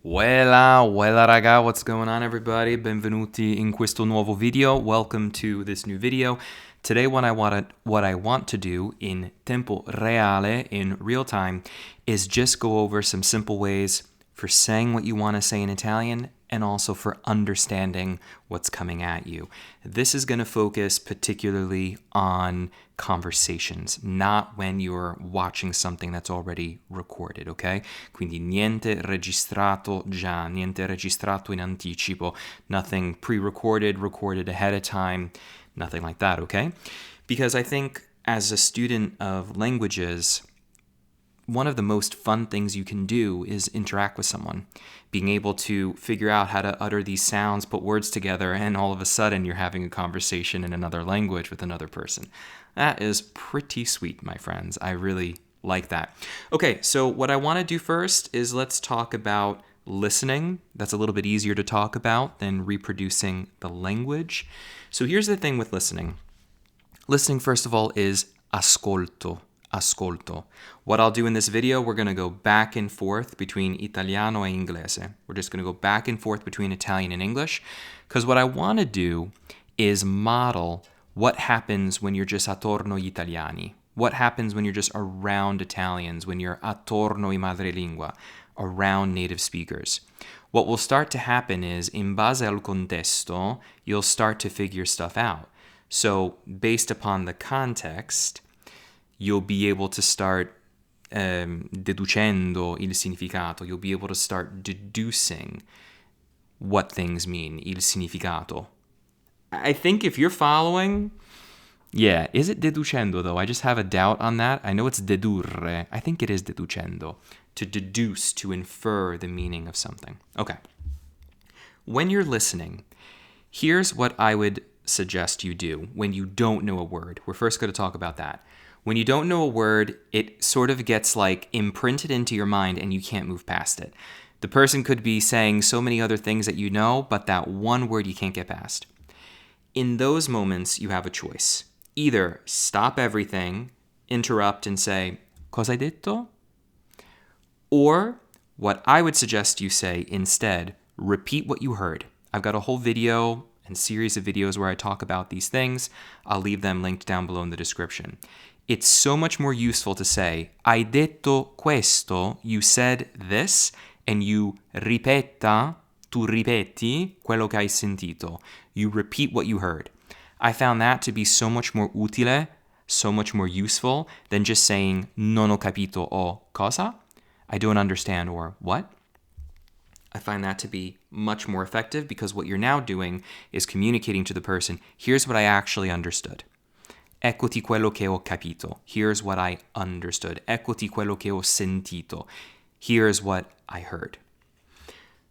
Weilà raga, what's going on everybody? Benvenuti in questo nuovo video. Welcome to this new video. Today what I want to do in tempo reale, in real time, is just go over some simple ways for saying what you want to say in Italian and also for understanding what's coming at you. This is going to focus particularly on conversations, not when you're watching something that's already recorded, okay? Quindi niente registrato già, niente registrato in anticipo, nothing pre-recorded, recorded ahead of time, nothing like that, okay? Because I think as a student of languages, one of the most fun things you can do is interact with someone. Being able to figure out how to utter these sounds, put words together, and all of a sudden you're having a conversation in another language with another person. That is pretty sweet, my friends. I really like that. Okay, so what I want to do first is let's talk about listening. That's a little bit easier to talk about than reproducing the language. So here's the thing with listening. Listening, first of all, is ascolto. Ascolto. What I'll do in this video, we're going to go back and forth between Italiano e Inglese. We're just going to go back and forth between Italian and English, because what I want to do is model what happens when you're just attorno agli italiani. What happens when you're just around Italians, when you're attorno ai madrelingua, around native speakers. What will start to happen is, in base al contesto, you'll start to figure stuff out. So, based upon the context, you'll be able to start deducendo il significato. You'll be able to start deducing what things mean, il significato. I think if you're following, yeah, is it deducendo though? I just have a doubt on that. I know it's dedurre. I think it is deducendo, to deduce, to infer the meaning of something. Okay. When you're listening, here's what I would suggest you do when you don't know a word. We're first going to talk about that. When you don't know a word, it sort of gets like imprinted into your mind and you can't move past it. The person could be saying so many other things that you know, but that one word you can't get past. In those moments, you have a choice. Either stop everything, interrupt and say, cosa hai detto? Or what I would suggest you say instead, repeat what you heard. I've got a whole video and series of videos where I talk about these things. I'll leave them linked down below in the description. It's so much more useful to say, hai detto questo, you said this, and you ripeta, tu ripeti quello che hai sentito. You repeat what you heard. I found that to be so much more utile, so much more useful than just saying non ho capito o cosa? I don't understand or what? I find that to be much more effective because what you're now doing is communicating to the person, here's what I actually understood. Eccoti quello che ho capito. Here's what I understood. Eccoti quello che ho sentito. Here's what I heard.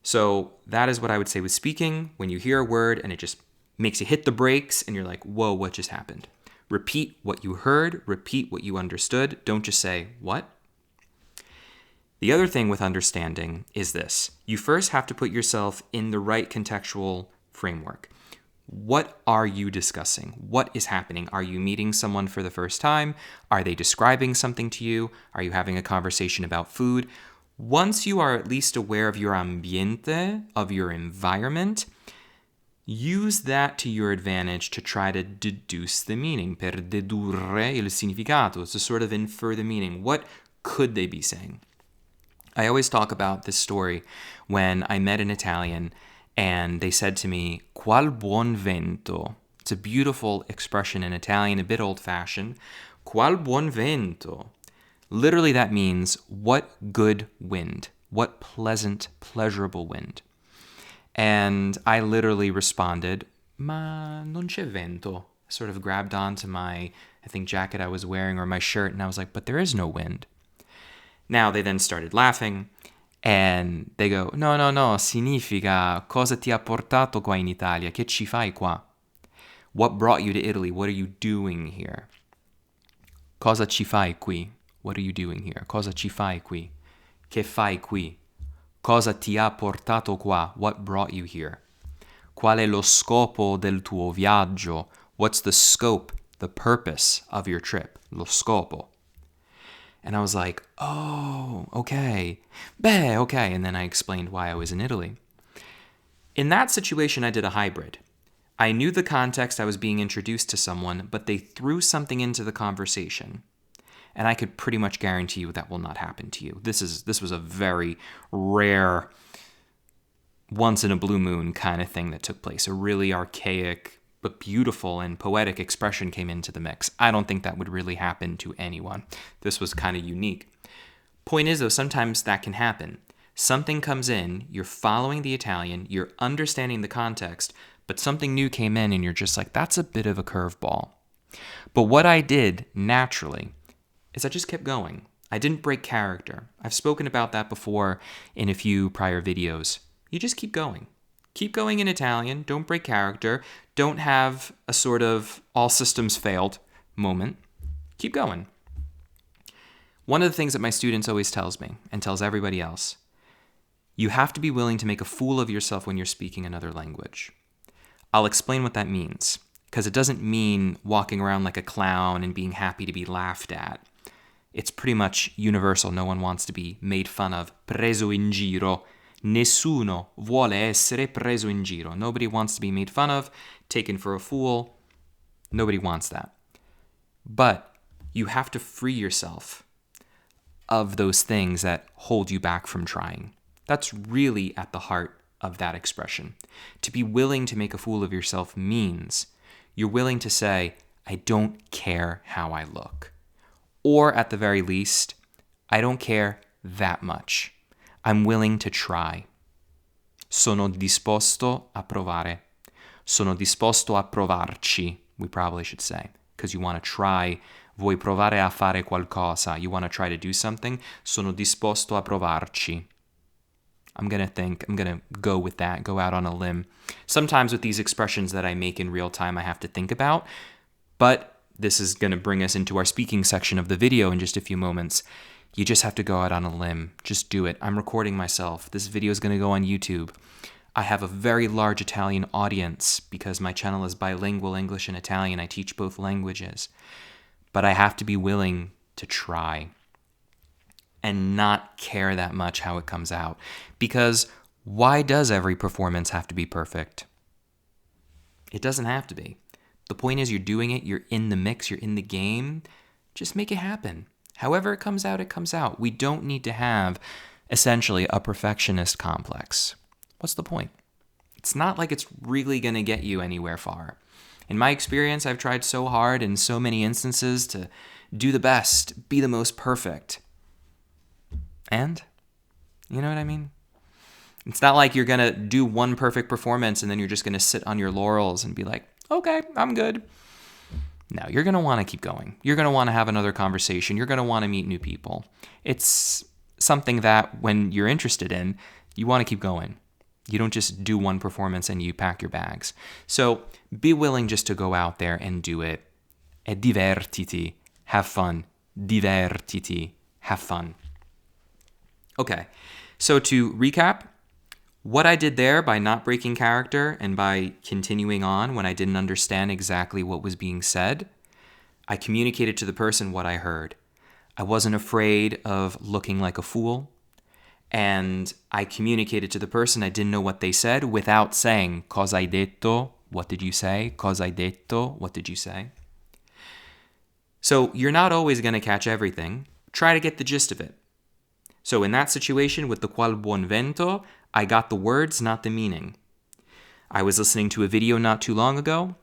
So that is what I would say with speaking. When you hear a word and it just makes you hit the brakes and you're like, whoa, what just happened? Repeat what you heard. Repeat what you understood. Don't just say, what? The other thing with understanding is this. You first have to put yourself in the right contextual framework. What are you discussing? What is happening? Are you meeting someone for the first time? Are they describing something to you? Are you having a conversation about food? Once you are at least aware of your ambiente, of your environment, use that to your advantage to try to deduce the meaning. Per dedurre il significato, to sort of infer the meaning. What could they be saying? I always talk about this story when I met an Italian and they said to me, qual buon vento. It's a beautiful expression in Italian, a bit old-fashioned. Qual buon vento. Literally that means, what good wind. What pleasant, pleasurable wind. And I literally responded, ma non c'è vento. I sort of grabbed onto my, I think, jacket I was wearing or my shirt, and I was like, but there is no wind. Now they then started laughing. And they go, no, significa cosa ti ha portato qua in Italia? Che ci fai qua? What brought you to Italy? What are you doing here? Cosa ci fai qui? What are you doing here? Cosa ci fai qui? Che fai qui? Cosa ti ha portato qua? What brought you here? Qual è lo scopo del tuo viaggio? What's the scope, the purpose of your trip? Lo scopo. And I was like, oh, okay. Beh, okay. And then I explained why I was in Italy. In that situation, I did a hybrid. I knew the context I was being introduced to someone, but they threw something into the conversation. And I could pretty much guarantee you that will not happen to you. This was a very rare, once in a blue moon kind of thing that took place. A really archaic but beautiful and poetic expression came into the mix. I don't think that would really happen to anyone. This was kind of unique. Point is, though, sometimes that can happen. Something comes in, you're following the Italian, you're understanding the context, but something new came in and you're just like, that's a bit of a curveball. But what I did naturally is I just kept going. I didn't break character. I've spoken about that before in a few prior videos. You just keep going. Keep going in Italian. Don't break character. Don't have a sort of all systems failed moment. Keep going. One of the things that my students always tells me and tells everybody else, you have to be willing to make a fool of yourself when you're speaking another language. I'll explain what that means, because it doesn't mean walking around like a clown and being happy to be laughed at. It's pretty much universal. No one wants to be made fun of. Preso in giro. Nessuno vuole essere preso in giro. Nobody wants to be made fun of, taken for a fool. Nobody wants that. But you have to free yourself of those things that hold you back from trying. That's really at the heart of that expression. To be willing to make a fool of yourself means you're willing to say, I don't care how I look. Or at the very least, I don't care that much. I'm willing to try. Sono disposto a provare. Sono disposto a provarci, we probably should say, because you want to try. Vuoi provare a fare qualcosa. You want to try to do something. Sono disposto a provarci. I'm going to go with that, go out on a limb. Sometimes with these expressions that I make in real time, I have to think about, but this is going to bring us into our speaking section of the video in just a few moments. You just have to go out on a limb. Just do it. I'm recording myself. This video is going to go on YouTube. I have a very large Italian audience because my channel is bilingual, English and Italian. I teach both languages. But I have to be willing to try and not care that much how it comes out. Because why does every performance have to be perfect? It doesn't have to be. The point is you're doing it, you're in the mix, you're in the game. Just make it happen. However it comes out, it comes out. We don't need to have, essentially, a perfectionist complex. What's the point? It's not like it's really going to get you anywhere far. In my experience, I've tried so hard in so many instances to do the best, be the most perfect. And, you know what I mean? It's not like you're going to do one perfect performance and then you're just going to sit on your laurels and be like, okay, I'm good. No, you're going to want to keep going. You're going to want to have another conversation. You're going to want to meet new people. It's something that when you're interested in, you want to keep going. You don't just do one performance and you pack your bags. So be willing just to go out there and do it. E divertiti. Have fun. Divertiti. Have fun. Okay, so to recap, what I did there by not breaking character and by continuing on when I didn't understand exactly what was being said, I communicated to the person what I heard. I wasn't afraid of looking like a fool, and I communicated to the person I didn't know what they said without saying, cosa hai detto? What did you say? Cosa hai detto? What did you say? So you're not always going to catch everything. Try to get the gist of it. So in that situation with the qual buon vento, I got the words, not the meaning. I was listening to a video not too long ago,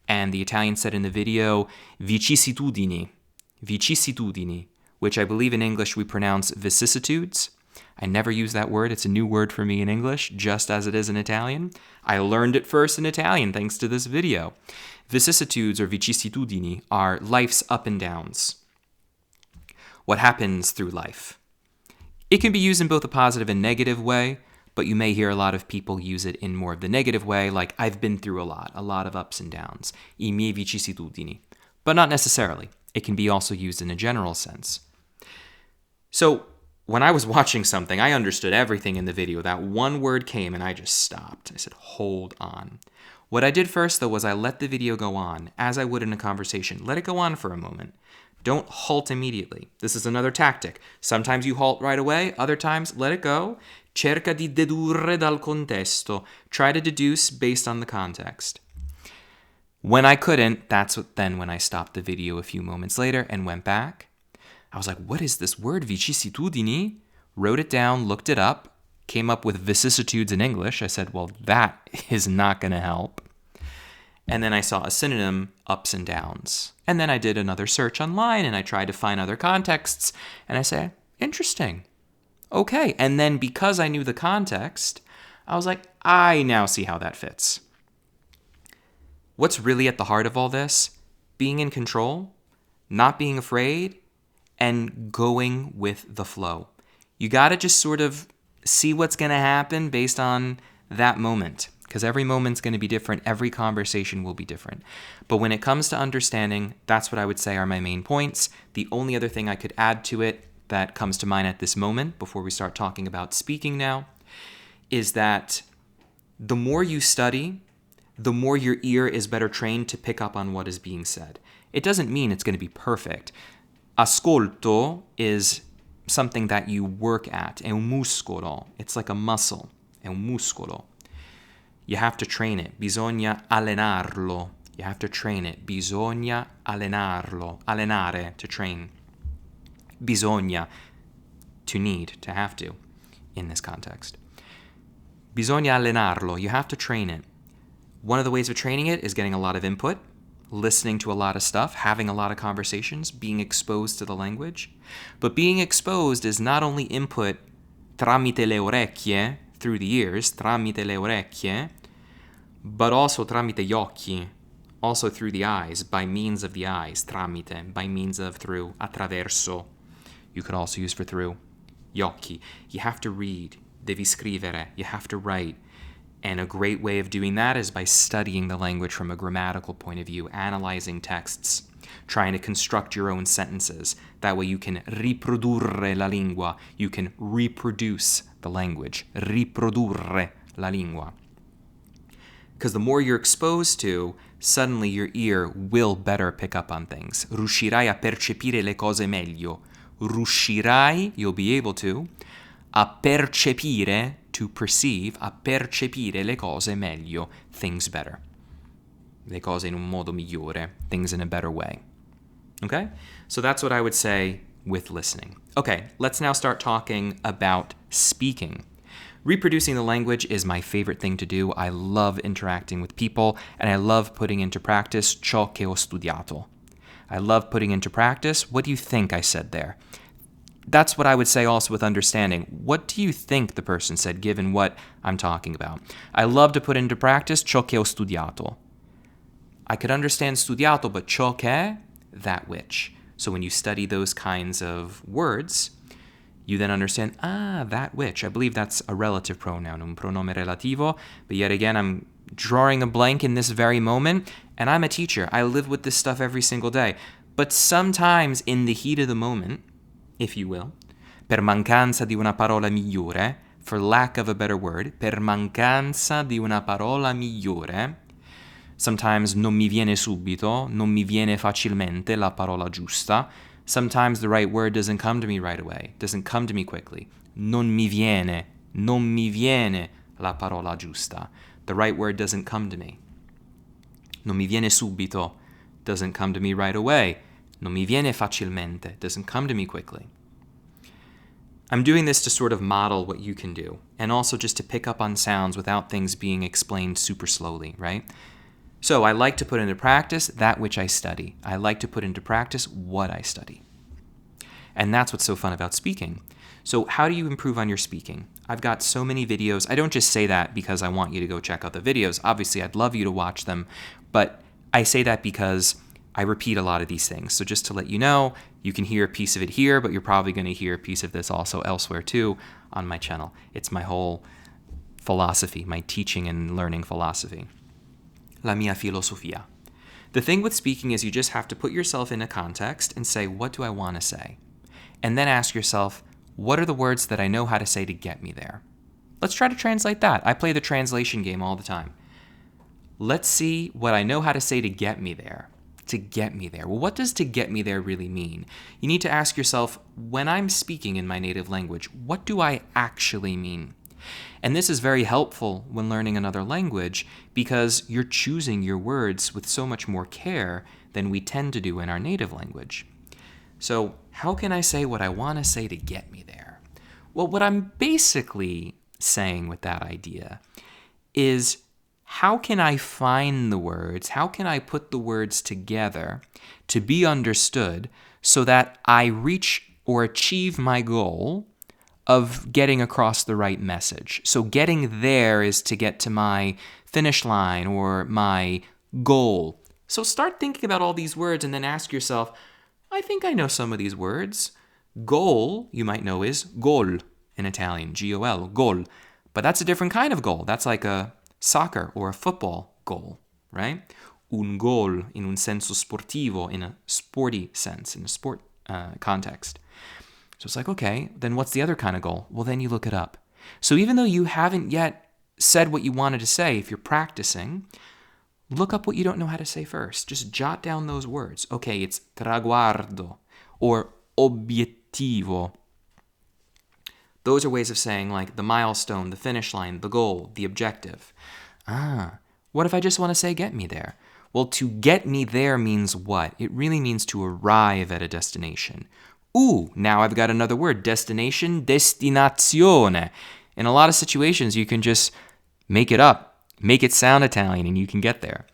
and the Italian said in the video, vicissitudini, which I believe in English we pronounce vicissitudes. I never use that word. It's a new word for me in English, just as it is in Italian. I learned it first in Italian thanks to this video. Vicissitudes or vicissitudini are life's up and downs. What happens through life? It can be used in both a positive and negative way, but you may hear a lot of people use it in more of the negative way, like I've been through a lot of ups and downs, I miei vicissitudini. But not necessarily. It can be also used in a general sense. So when I was watching something, I understood everything in the video. That one word came and I just stopped. I said, hold on. What I did first, though, was I let the video go on, as I would in a conversation. Let it go on for a moment. Don't halt immediately. This is another tactic. Sometimes you halt right away, other times let it go. Cerca di dedurre dal contesto. Try to deduce based on the context. When I couldn't, when I stopped the video a few moments later and went back. I was like, what is this word, vicissitudini? Wrote it down, looked it up, came up with vicissitudes in English. I said, well, that is not going to help. And then I saw a synonym, ups and downs. And then I did another search online and I tried to find other contexts. And I said, interesting. Okay. And then because I knew the context, I was like, I now see how that fits. What's really at the heart of all this? Being in control, not being afraid, and going with the flow. You got to just sort of see what's going to happen based on that moment, because every moment's going to be different. Every conversation will be different. But when it comes to understanding, that's what I would say are my main points. The only other thing I could add to it that comes to mind at this moment, before we start talking about speaking now, is that the more you study, the more your ear is better trained to pick up on what is being said. It doesn't mean it's going to be perfect. Ascolto is something that you work at. È un muscolo. It's like a muscle. È un muscolo. You have to train it. Bisogna allenarlo. You have to train it. Bisogna allenarlo. Allenare, to train. Bisogna, to need, to have to, in this context. Bisogna allenarlo. You have to train it. One of the ways of training it is getting a lot of input, listening to a lot of stuff, having a lot of conversations, being exposed to the language. But being exposed is not only input tramite le orecchie, through the ears, tramite le orecchie, but also tramite gli occhi, also through the eyes, by means of the eyes, tramite, by means of, through, attraverso. You could also use for through. Gli occhi. You have to read. Devi scrivere. You have to write. And a great way of doing that is by studying the language from a grammatical point of view, analyzing texts, trying to construct your own sentences. That way you can riprodurre la lingua. You can reproduce the language. Riprodurre la lingua. Because the more you're exposed to, suddenly your ear will better pick up on things. Riuscirai a percepire le cose meglio. Riuscirai, you'll be able to, a percepire, to perceive, a percepire le cose meglio, things better. Le cose in un modo migliore, things in a better way. Okay? So that's what I would say with listening. Okay, let's now start talking about speaking. Reproducing the language is my favorite thing to do. I love interacting with people, and I love putting into practice ciò che ho studiato. I love putting into practice. What do you think I said there? That's what I would say also with understanding. What do you think the person said, given what I'm talking about? I love to put into practice ciò che ho studiato. I could understand studiato, but ciò che, that which. So when you study those kinds of words, you then understand, that which. I believe that's a relative pronoun, un pronome relativo. But yet again, I'm drawing a blank in this very moment, and I'm a teacher. I live with this stuff every single day. But sometimes in the heat of the moment, if you will, per mancanza di una parola migliore, for lack of a better word, per mancanza di una parola migliore, sometimes non mi viene subito, non mi viene facilmente la parola giusta. Sometimes the right word doesn't come to me right away, doesn't come to me quickly. Non mi viene la parola giusta. The right word doesn't come to me. Non mi viene subito, doesn't come to me right away. Non mi viene facilmente, doesn't come to me quickly. I'm doing this to sort of model what you can do, and also just to pick up on sounds without things being explained super slowly, right? So I like to put into practice that which I study. I like to put into practice what I study. And that's what's so fun about speaking. So how do you improve on your speaking? I've got so many videos. I don't just say that because I want you to go check out the videos. Obviously, I'd love you to watch them, but I say that because I repeat a lot of these things. So just to let you know, you can hear a piece of it here, but you're probably going to hear a piece of this also elsewhere too on my channel. It's my whole philosophy, my teaching and learning philosophy. La mia filosofia. The thing with speaking is you just have to put yourself in a context and say, what do I want to say? And then ask yourself, what are the words that I know how to say to get me there? Let's try to translate that. I play the translation game all the time. Let's see what I know how to say to get me there. To get me there. Well, what does to get me there really mean? You need to ask yourself, when I'm speaking in my native language, what do I actually mean? And this is very helpful when learning another language because you're choosing your words with so much more care than we tend to do in our native language. So, how can I say what I want to say to get me there? Well, what I'm basically saying with that idea is, how can I find the words? How can I put the words together to be understood so that I reach or achieve my goal of getting across the right message? So getting there is to get to my finish line or my goal. So start thinking about all these words and then ask yourself, I think I know some of these words. Goal, you might know, is gol in Italian, G-O-L, goal. But that's a different kind of goal. That's like a soccer or a football goal, right? Un gol in un senso sportivo, in a sporty sense, in a sport context. So it's like, okay, then what's the other kind of goal? Well, then you look it up. So even though you haven't yet said what you wanted to say, if you're practicing, look up what you don't know how to say first. Just jot down those words. Okay, it's traguardo or obiettivo. Those are ways of saying like the milestone, the finish line, the goal, the objective. What if I just want to say get me there? Well, to get me there means what? It really means to arrive at a destination. Ooh, now I've got another word, destination, destinazione. In a lot of situations, you can just make it up, make it sound Italian, and you can get there.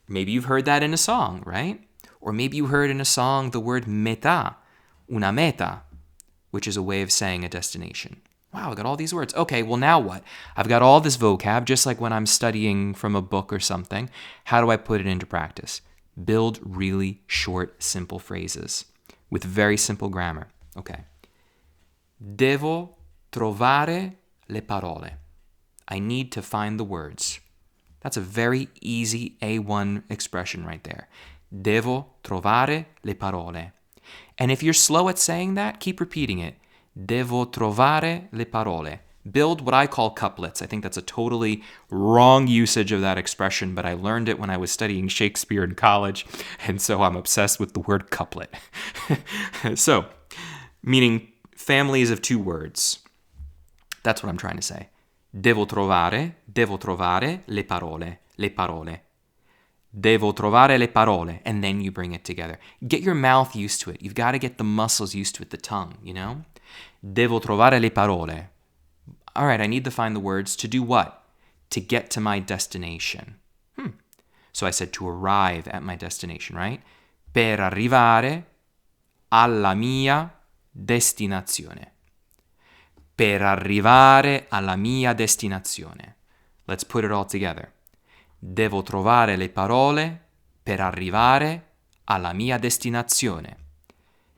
Maybe you've heard that in a song, right? Or maybe you heard in a song the word meta, una meta, which is a way of saying a destination. Wow, I got all these words. Okay, well now what? I've got all this vocab, just like when I'm studying from a book or something. How do I put it into practice? Build really short, simple phrases with very simple grammar. Okay. Devo trovare le parole. I need to find the words. That's a very easy A1 expression right there. Devo trovare le parole. And if you're slow at saying that, keep repeating it. Devo trovare le parole. Build what I call couplets. I think that's a totally wrong usage of that expression, but I learned it when I was studying Shakespeare in college, and so I'm obsessed with the word couplet. So, meaning families of two words. That's what I'm trying to say. Devo trovare le parole, le parole. Devo trovare le parole, and then you bring it together. Get your mouth used to it. You've got to get the muscles used to it, the tongue, you know? Devo trovare le parole. All right, I need to find the words to do what? To get to my destination. So I said to arrive at my destination, right? Per arrivare alla mia destinazione. Per arrivare alla mia destinazione. Let's put it all together. Devo trovare le parole per arrivare alla mia destinazione.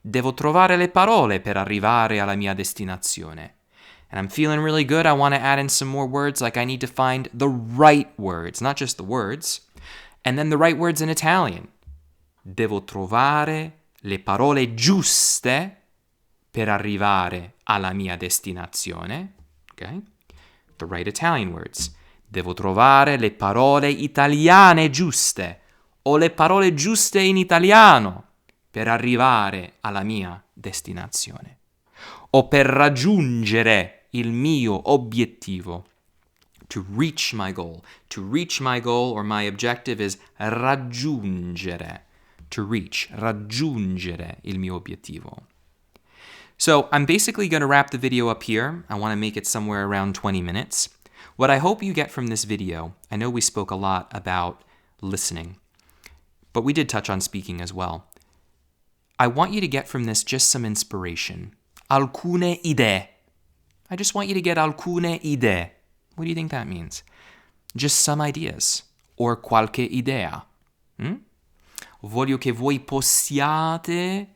Devo trovare le parole per arrivare alla mia destinazione. And I'm feeling really good. I want to add in some more words, like I need to find the right words, not just the words, and then the right words in Italian. Devo trovare le parole giuste per arrivare alla mia destinazione. Okay? The right Italian words. Devo trovare le parole italiane giuste o le parole giuste in italiano per arrivare alla mia destinazione o per raggiungere il mio obiettivo. To reach my goal. To reach my goal or my objective is raggiungere. To reach, raggiungere il mio obiettivo. So I'm basically going to wrap the video up here. I want to make it somewhere around 20 minutes. What I hope you get from this video, I know we spoke a lot about listening, but we did touch on speaking as well. I want you to get from this just some inspiration. Alcune idee. I just want you to get alcune idee. What do you think that means? Just some ideas. Or qualche idea. Voglio che voi possiate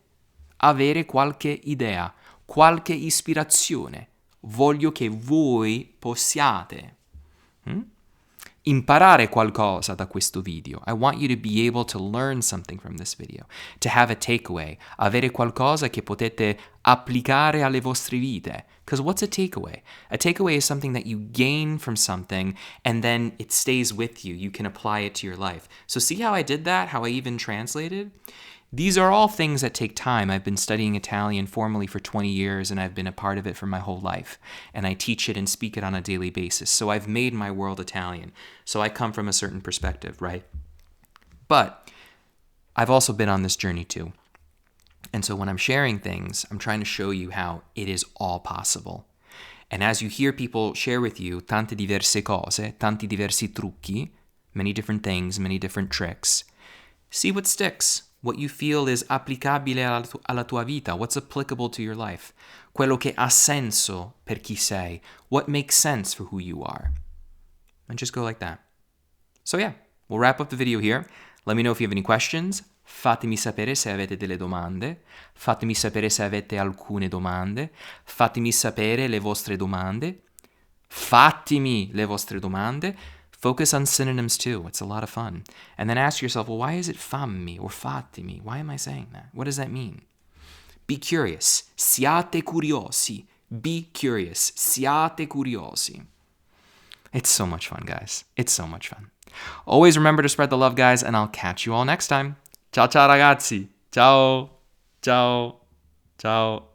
avere qualche idea, qualche ispirazione. Voglio che voi possiate. imparare qualcosa da questo video. I want you to be able to learn something from this video, to have a takeaway, avere qualcosa che potete applicare alle vostre vite. Because what's a takeaway? A takeaway is something that you gain from something and then it stays with you. You can apply it to your life. So see how I did that? How I even translated? These are all things that take time. I've been studying Italian formally for 20 years and I've been a part of it for my whole life. And I teach it and speak it on a daily basis. So I've made my world Italian. So I come from a certain perspective, right? But I've also been on this journey too. And so when I'm sharing things, I'm trying to show you how it is all possible. And as you hear people share with you tante diverse cose, tanti diversi trucchi, many different things, many different tricks, see what sticks. What you feel is applicabile alla tua vita. What's applicable to your life? Quello che ha senso per chi sei. What makes sense for who you are. And just go like that. So yeah, we'll wrap up the video here. Let me know if you have any questions. Fatemi sapere se avete delle domande. Fatemi sapere se avete alcune domande. Fatemi sapere le vostre domande. Fatemi le vostre domande. Focus on synonyms too. It's a lot of fun. And then ask yourself, well, why is it fammi or fatimi? Why am I saying that? What does that mean? Be curious. Siate curiosi. Be curious. Siate curiosi. It's so much fun, guys. It's so much fun. Always remember to spread the love, guys, and I'll catch you all next time. Ciao, ciao, ragazzi. Ciao. Ciao. Ciao.